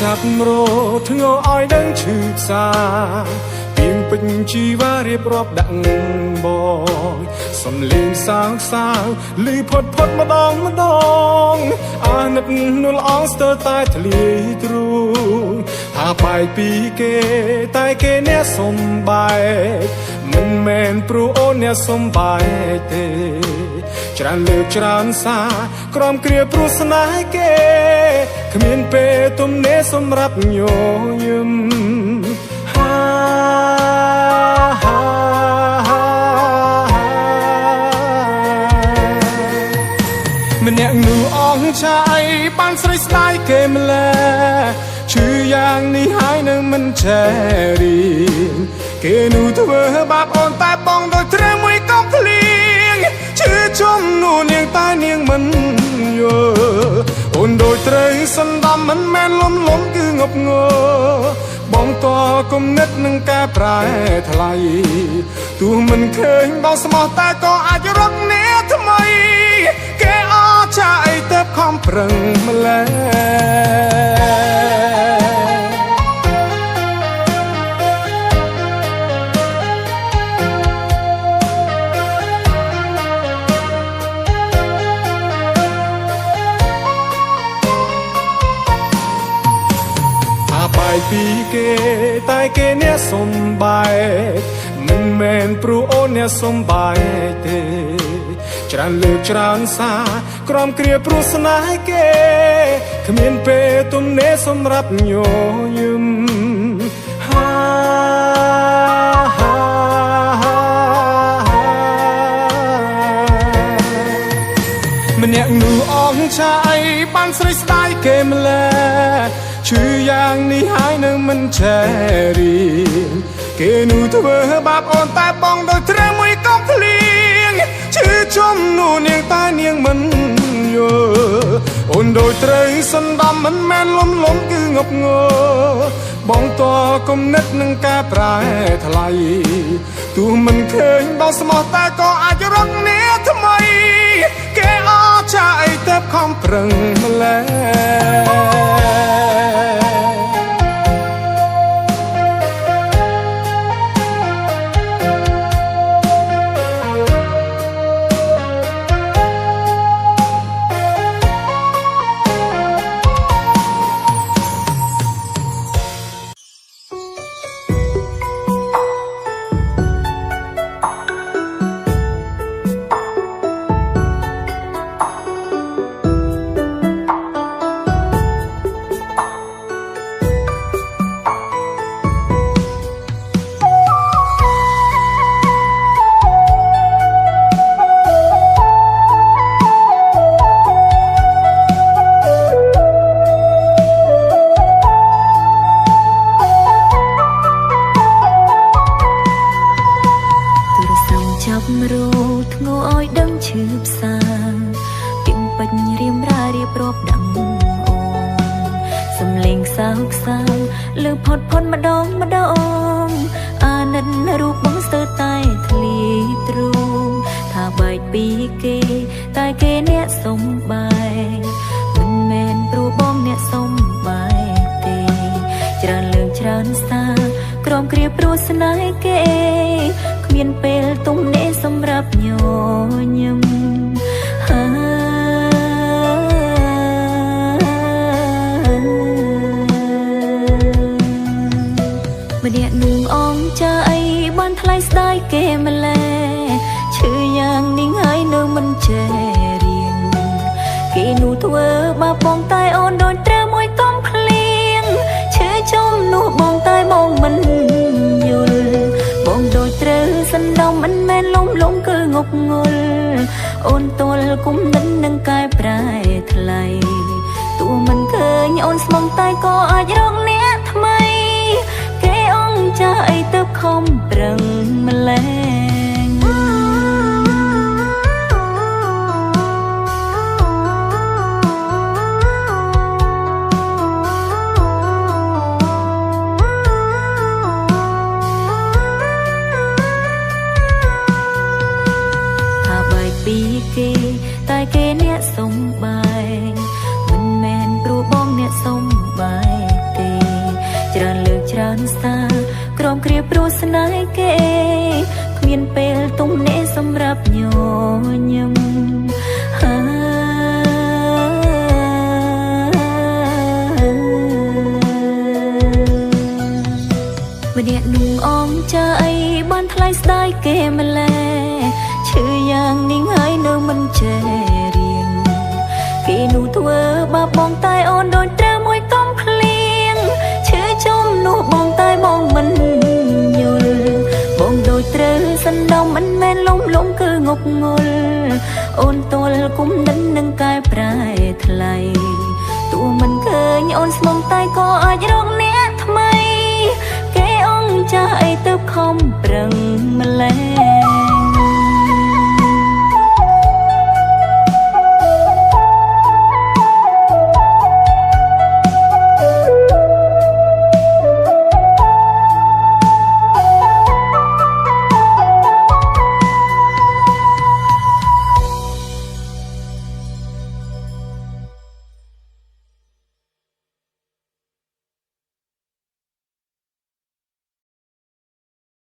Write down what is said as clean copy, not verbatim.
ចាប់រត់ធ្ងោឲ្យដឹងឈឺផ្សាពីងពេញជីវ៉ារៀបរាប់ដាក់បងសំលេងសាវសាវលឺផុតម្ដងអាណិតនួលអងស្ទើរតែធ្លាយទ្រូងថាបាយពីគេតែគេអ្នកសំបែកមិនមែនព្រោះអូនអ្នកសំបែកទេច្រើនលើកច្រើនសារក្រំគ្រាព្រោះស្នេហ៍គេគ្មានពេលទំនេរសម្រាប់ញញឹមម្នាក់នោះអងឆាយបានស្រីស្ដាយគេម្ល៉េះឈឺយ៉ាងនេះហើយនៅមិនចេះរៀងគេនោះធ្វើបាបអូនតែបងដោយត្រូវមួយកុំភ្លៀងឈឺជុំនោះនាងតែនាងមិនយល់អូនដោយត្រូវសន្តំមិនមែនលំគឺងប់ងល់បងតគំនិតនឹងការប្រែថ្លៃទោះមិនឃើញបងស្មោះតែក៏អាចរកអ្នកថ្មីគេអចាអីទៅខំប្រឹងម្ល៉េះពីគេតែគេអ្នកសំបែកមិនមែនព្រោះអូនអ្នកសំបែកទេច្រើនលើកច្រើនសារក្រំគ្រាព្រោះស្នេហ៍គេគ្មានពេលទំនេរសម្រាប់ញញឹមម្នាក់នោះអងឆាយបានស្រីស្ដាយគេម្ល៉េះឈឺយ៉ាងនេះហើយនៅមិនចេះរៀងគេនោះធ្វើបាបអូនតែបងដោយត្រូវមួយកុំភ្លៀងឈឺជុំនោះនាងតែនាងមិនយល់អូនដោយត្រូវសន្តំមិនមែនលំគឺងប់ងល់បងតគំនិតនឹងការប្រែថ្លៃទោះមិនឃើញបងស្មោះតែក៏អាចរកអ្នកថ្មីគេអចាអីទៅខំប្រឹងម្ល៉េះលើផុតម្ដងអាណិតរូបបងស្ទើរតែធ្លាយទ្រូងថាបែកពីគេតែគេអ្នកសំបែកមិនមែនព្រោះបងអ្នកសំបែកទេច្រើនលើកច្រើនសារក្រំគ្រាព្រោះស្នេហ៍គេគ្មានពេលទំនេរសម្រាប់ញញឹមម្នាក់នោះអងចាអីបានថ្លៃស្ដាយគេម្ល៉េះឈឺយ៉ាងនេះហើយនៅមិនចេះរៀងគេនោះធ្វើបាបបងតែអូនដូចត្រូវមួយកុំភ្លៀងឈឺជុំនោះបងតែបងមិនយល់បងដូចត្រូវសន្តំមិនមែនលំគឺងប់ងល់អូនទល់គុំនិននឹងកែប្រែថ្លៃទោះមិនឃើញអូនស្មងតែក៏អាចរកអ្នកថ្មីចាអីទៅខំប្រឹងម្ល៉េះថាបែកពីគេតែគេអ្នកសំបែកមិនមែនព្រោះបងអ្នកសំបែក បាបបងតែអូនដូចត្រូវមួយកំភ្លៀងឈឺជុំនោះបងតែបងមិនយល់បងដូចត្រូវសណ្ដំមិនមែនលំលំគឺងប់ងល់អូនទល់គុំនិននឹងកែប្រែថ្លៃទោះមិនឃើញអូនស្មងតែក៏អាចរកអ្នកថ្មីគេអងចាស់អីទៅខំប្រឹងម្ល៉េះ